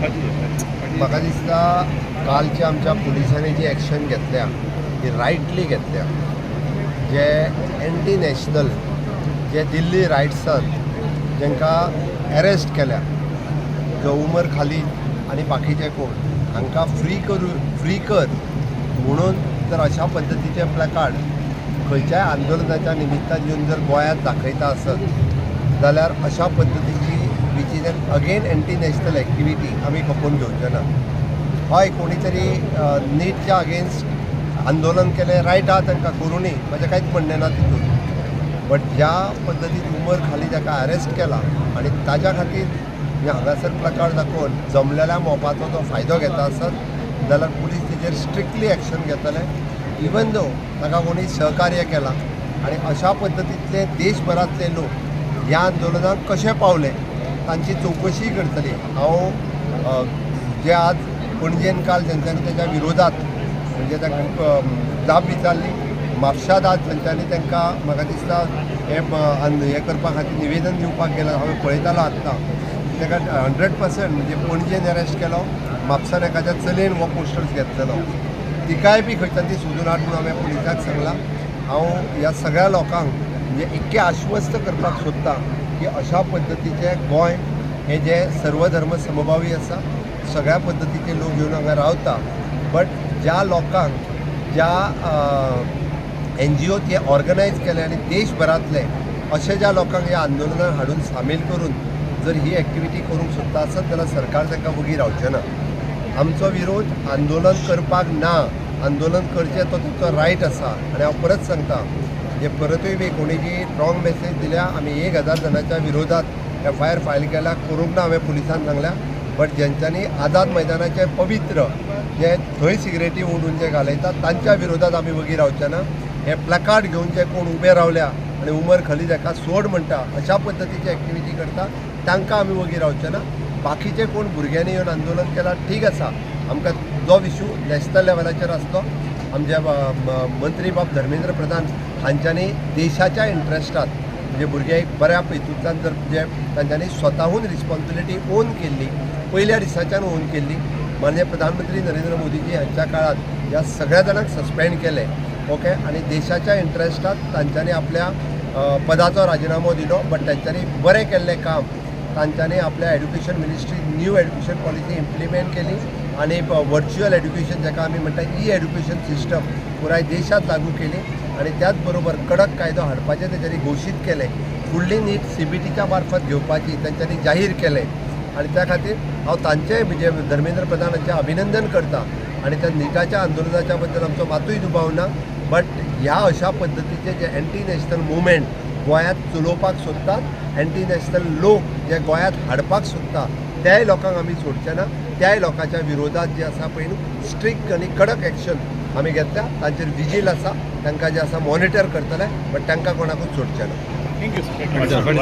म्हाका दिसता कालच्या आमच्या पुलिसांनी जी एक्शन घेतल्या ती रायटली घेतल्या. जे एंटी नॅशनल जे दिल्ली रायट्सान जांकां अरेस्ट केल्या, जो उमर खालीद आनी बाकीचे कोण हांकां फ्री कर म्हणून जर अशा पद्दतीचे प्लॅकार्ड खंयच्याय आंदोलनाच्या निमित्तान येवन जर गोंयांत दाखयता आसत जाल्यार अशा पद्दतीची which is an again anti national activity आमी खपोवन घेवचे ना. हय, कोणी तरी नीटच्या अगेन्स्ट आंदोलन केलें, रायट आहा तांकां करुनी, म्हजें कांयच म्हणणें ना तितून. बट ज्या पद्दतीन उमर खाली ताका अरेस्ट केला आनी ताज्या खातीर हांगासर प्लॅकार्ड दाखोवन जमलेल्या मोपाचो तो फायदो घेता आसत जाल्यार पुलीस तेजेर स्ट्रिक्टली एक्शन घेतले. इवन दो ताका कोणी सहकार्य केला आनी अशा पद्दतींतले देशभरांतले लोक ह्या आंदोलनाक कशे पावले तांची चवकशी करतली. हांव जे आज पणजेन काल तेंच्यांनी तेच्या विरोधात म्हणजे ताका जाप विचारली, म्हापशांत आज तेंच्यांनी तांकां म्हाका दिसता हे करपा खातीर निवेदन दिवपाक गेला. हांवें पळयतालो आत्तां ताका 100% म्हणजे पणजेन अरेस्ट केलो, म्हापसान एखाद्या चलयेन हो पोस्टर्स घेतलेलो. तिकाय बी खंयच्यान ती सोदून हाड म्हणून हांवें पुलिसाक सांगलां. हांव ह्या सगळ्या लोकांक म्हणजे इतकें आश्वस्त करपाक सोदतां की अशा पद्दतीचे गोंय हे जे सर्वधर्म समभावी आसा, सगळ्या पद्दतीचे लोक येवन हांगा रावता. बट ज्या लोकांक ज्या NGO ते ऑर्गनायज केले आनी देशभरांतले अशे ज्या लोकांक ह्या आंदोलनान हाडून सामील करून जर ही एक्टिविटी करूंक सोदता आसत जाल्यार सरकार तांकां वगी रावचें ना. आमचो विरोध आंदोलन करपाक ना, आंदोलन करचें तो तुमचो रायट आसा. आनी हांव परत सांगता, जे परतूय बी कोणी जी रॉंग मेसेज दिल्या, आमी 1000 जाणांच्या विरोधात FIR फायल केल्या, करूंक ना हांवें पुलिसान सांगल्या. बट जेंच्यांनी आझाद मैदानाचे पवित्र जे थंय सिगरेटी ओडून जे घालयतात तांच्या विरोधात आमी वगी रावचे ना. हे प्लॅकार्ड घेवन जे कोण उबे रावल्या आनी उमर खाली जाका सोड म्हणटा अशा पद्दतीची एक्टिविटी करता तांकां आमी वगी रावचे ना. बाकीचे कोण भुरग्यांनी येवन आंदोलन केलां ठीक आसा, आमकां जो इशू नॅशनल लेवलाचेर आसलो. आमचे मंत्री बाब धर्मेंद्र प्रधान हांच्यांनी देशाच्या इंट्रस्टात म्हणजे भुरगे एक बऱ्या हितूंतल्यान जर जे तांच्यांनी स्वताहून रिस्पॉन्सिबिलिटी ओन केल्ली, पयल्या दिसाच्यान ओन केल्ली. माननीय प्रधानमंत्री नरेंद्र मोदीजी हांच्या काळात ह्या सगळ्या जाणांक सस्पेंड केले, ओके, आनी देशाच्या इंट्रस्टात तांच्यांनी आपल्या पदाचो राजिनामो दिलो. बट तांच्यांनी बरें केल्लें काम, तांच्यांनी आपल्या education ministry new education policy implement केली आनी वर्च्युअल एड्युकेशन जाका आमी म्हणटा एड्युकेशन सिस्टम पुराय देशांत लागू केली. आनी त्याच बरोबर कडक कायदो हाडपाचें तेंच्यांनी घोशीत केलें. फुडली नीट CBTच्या मार्फत घेवपाची तेंच्यांनी जाहीर केलें. आनी त्या खातीर हांव तांचेय म्हणजे धर्मेंद्र प्रधानाचें अभिनंदन करता. आनी त्या नीटाच्या आंदोलनाच्या बद्दल आमचो मातूय दुबाव ना. बट ह्या अशा पद्दतीचे जे एंटी नॅशनल मुवमेंट गोंयांत चलोवपाक सोदतात, एंटी नॅशनल लोक जे गोंयांत हाडपाक सोदता त्याय लोकांक आमी सोडचे ना. त्याय लोकांच्या विरोधात जे आसा पळय न्हू स्ट्रिक्ट आनी कडक एक्शन आमी घेतल्या. तांचेर विजील आसा, तांकां जे आसा मॉनिटर करतले, बट तांकां कोणाकूच सोडचे ना. थँक्यू.